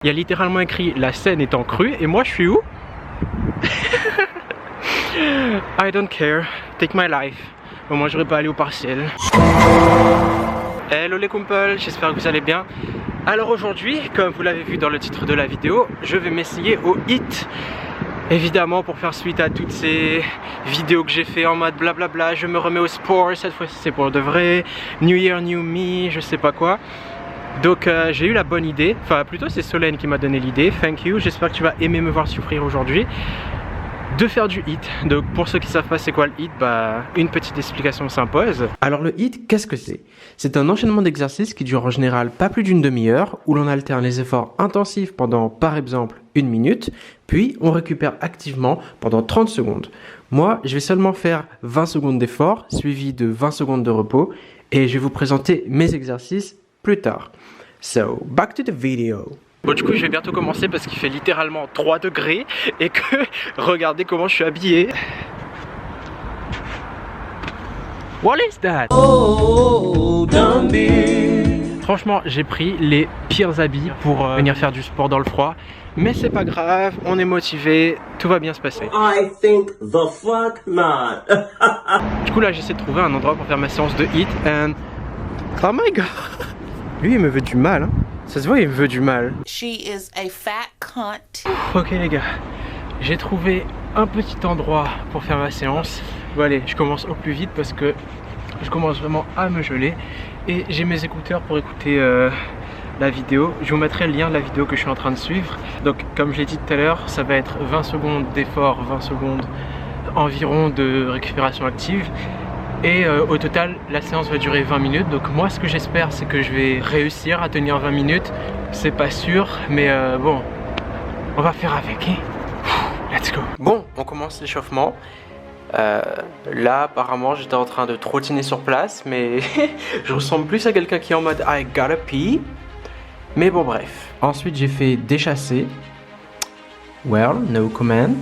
Il y a littéralement écrit la scène est en crue et moi je suis où? I don't care, take my life. Au moins j'aurais pas allé au partiel. Hello les kumpels, j'espère que vous allez bien. Alors aujourd'hui, comme vous l'avez vu dans le titre de la vidéo, je vais m'essayer au HIIT. Évidemment pour faire suite à toutes ces vidéos que j'ai fait en mode blablabla, je me remets au sport, cette fois-ci c'est pour de vrai, New Year, New Me, je sais pas quoi. Donc j'ai eu la bonne idée, enfin plutôt c'est Solène qui m'a donné l'idée, thank you, j'espère que tu vas aimer me voir souffrir aujourd'hui, de faire du HIIT. Donc pour ceux qui savent pas c'est quoi le HIIT, bah une petite explication s'impose. Alors le HIIT, qu'est-ce que c'est? C'est un enchaînement d'exercices qui dure en général pas plus d'une demi-heure, où l'on alterne les efforts intensifs pendant par exemple 1 minute, puis on récupère activement pendant 30 secondes. Moi je vais seulement faire 20 secondes d'effort, suivi de 20 secondes de repos, et je vais vous présenter mes exercices plus tard. So, back to the video. Bon du coup je vais bientôt commencer parce qu'il fait littéralement 3 degrés et que regardez comment je suis habillé. What is that? Oh, franchement j'ai pris les pires habits pour venir faire du sport dans le froid. Mais c'est pas grave, on est motivé, tout va bien se passer. I think the fuck not. Du coup là j'essaie de trouver un endroit pour faire ma séance de HIIT and... Oh my god. Lui il me veut du mal hein. Ça se voit il me veut du mal. She is a fat cunt. Ok les gars, j'ai trouvé un petit endroit pour faire ma séance. Bon allez, je commence au plus vite parce que je commence vraiment à me geler. Et j'ai mes écouteurs pour écouter la vidéo. Je vous mettrai le lien de la vidéo que je suis en train de suivre. Donc comme je l'ai dit tout à l'heure, ça va être 20 secondes d'effort, 20 secondes environ de récupération active. Et au total, la séance va durer 20 minutes. Donc moi, ce que j'espère, c'est que je vais réussir à tenir 20 minutes. C'est pas sûr, mais bon, on va faire avec. Hein. Let's go. Bon, on commence l'échauffement. Là, apparemment, j'étais en train de trottiner sur place, mais je ressemble plus à quelqu'un qui est en mode I gotta pee. Mais bon, bref. Ensuite, j'ai fait des chassés. Well, no comment.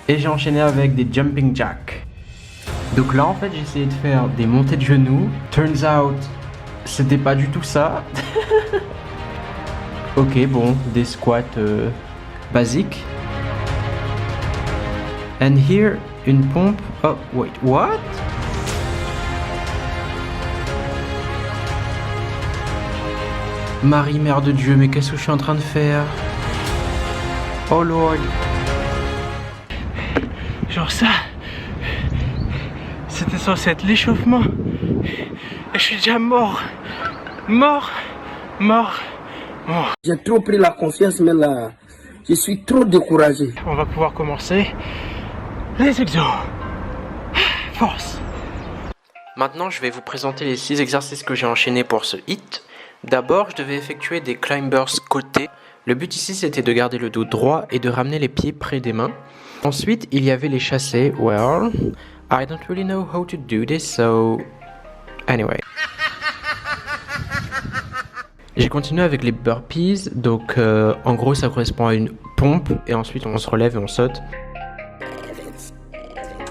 Et j'ai enchaîné avec des jumping jacks. Donc là en fait j'ai essayé de faire des montées de genoux. Turns out c'était pas du tout ça. Ok bon, des squats basiques. And here une pompe. Oh wait, what? Marie mère de Dieu, mais qu'est-ce que je suis en train de faire? Oh lord. Genre ça. C'était censé être l'échauffement. Et je suis déjà mort. Mort. J'ai trop pris la confiance, mais là, je suis trop découragé. On va pouvoir commencer les exos. Force. Maintenant, je vais vous présenter les 6 exercices que j'ai enchaînés pour ce HIIT. D'abord, je devais effectuer des climbers côtés. Le but ici, c'était de garder le dos droit et de ramener les pieds près des mains. Ensuite, il y avait les chassés. Well, I don't really know how to do this, so anyway. J'ai continué avec les burpees, donc en gros ça correspond à une pompe et ensuite on se relève et on saute.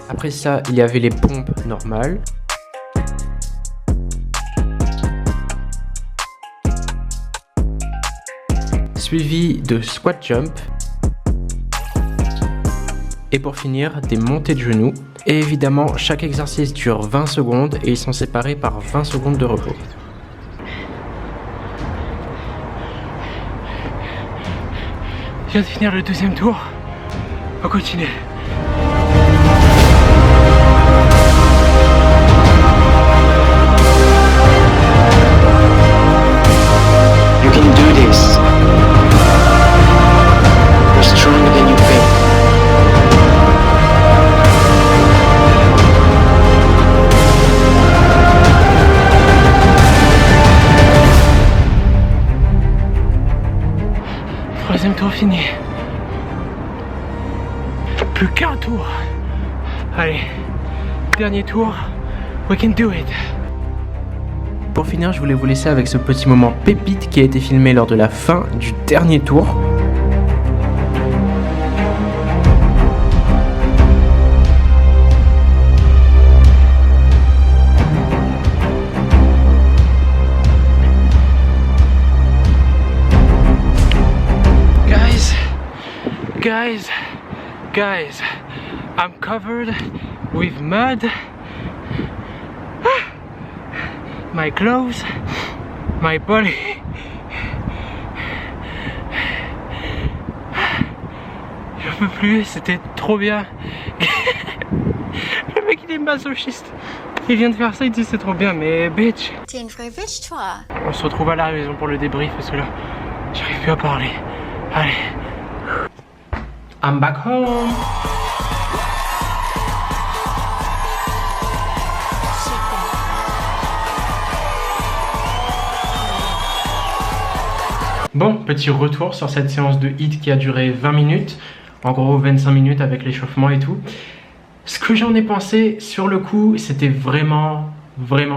Après ça, il y avait les pompes normales. Suivi de squat jump. Et pour finir, des montées de genoux. Et évidemment, chaque exercice dure 20 secondes et ils sont séparés par 20 secondes de repos. Je viens de finir le 2e tour. On continue. You can do this. You're stronger than you think. Troisième tour fini. Plus qu'un tour. Allez, dernier tour. We can do it. Pour finir, je voulais vous laisser avec ce petit moment pépite qui a été filmé lors de la fin du dernier tour. Guys, I'm covered with mud. My clothes, my body. Je peux plus, c'était trop bien. Le mec il est masochiste. Il vient de faire ça, il dit c'est trop bien, mais bitch. On se retrouve à la maison pour le débrief parce que là, j'arrive plus à parler. Allez. I'm back home. Bon, petit retour sur cette séance de HIIT qui a duré 20 minutes. En gros 25 minutes avec l'échauffement et tout. Ce que j'en ai pensé sur le coup, c'était vraiment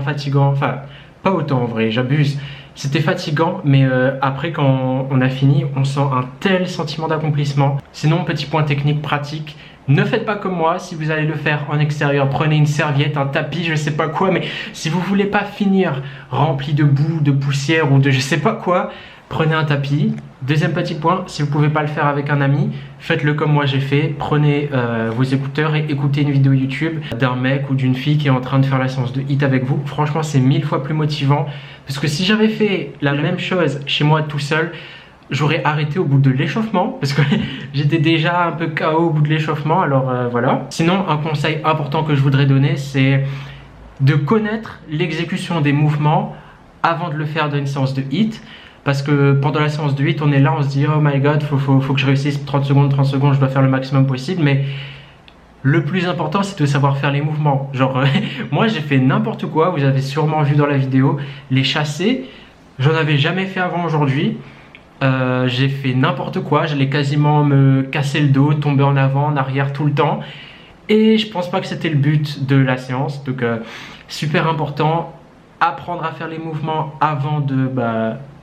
fatigant. Enfin, pas autant en vrai, j'abuse. C'était fatigant, mais après quand on a fini, on sent un tel sentiment d'accomplissement. Sinon, petit point technique pratique, ne faites pas comme moi. Si vous allez le faire en extérieur, prenez une serviette, un tapis, je sais pas quoi. Mais si vous voulez pas finir rempli de boue, de poussière ou de je sais pas quoi, prenez un tapis. Deuxième petit point, si vous pouvez pas le faire avec un ami, faites-le comme moi j'ai fait. Prenez vos écouteurs et écoutez une vidéo YouTube d'un mec ou d'une fille qui est en train de faire la séance de HIIT avec vous. Franchement, c'est 1000 fois plus motivant. Parce que si j'avais fait la même chose chez moi tout seul, j'aurais arrêté au bout de l'échauffement. Parce que j'étais déjà un peu KO au bout de l'échauffement. Alors voilà. Sinon, un conseil important que je voudrais donner, c'est de connaître l'exécution des mouvements avant de le faire dans une séance de HIIT. Parce que pendant la séance de HIIT, on est là, on se dit oh my god, faut que je réussisse 30 secondes, je dois faire le maximum possible. Mais le plus important, c'est de savoir faire les mouvements. Genre, moi j'ai fait n'importe quoi, vous avez sûrement vu dans la vidéo. Les chassés, j'en avais jamais fait avant aujourd'hui. J'ai fait n'importe quoi, j'allais quasiment me casser le dos, tomber en avant, en arrière tout le temps. Et je pense pas que c'était le but de la séance. Donc super important, apprendre à faire les mouvements avant de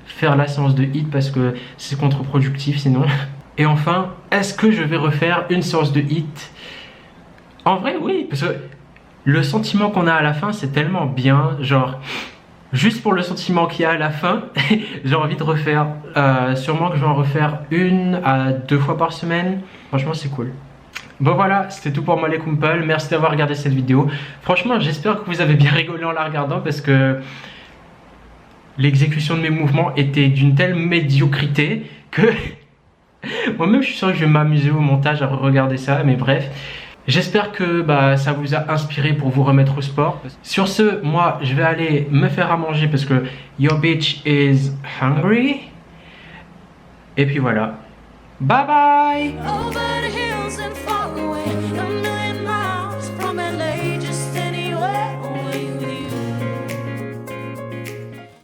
faire la séance de HIIT parce que c'est contre-productif sinon. Et enfin, est-ce que je vais refaire une séance de HIIT? En vrai oui, parce que le sentiment qu'on a à la fin c'est tellement bien, genre juste pour le sentiment qu'il y a à la fin, j'ai envie de refaire. Sûrement que je vais en refaire 1 à 2 fois par semaine. Franchement c'est cool. Bon voilà, c'était tout pour moi les kumpels. Merci d'avoir regardé cette vidéo. Franchement j'espère que vous avez bien rigolé en la regardant parce que l'exécution de mes mouvements était d'une telle médiocrité que moi-même je suis sûr que je vais m'amuser au montage à regarder ça, mais bref. J'espère que ça vous a inspiré pour vous remettre au sport. Sur ce, moi je vais aller me faire à manger parce que your bitch is hungry. Et puis voilà. Bye bye.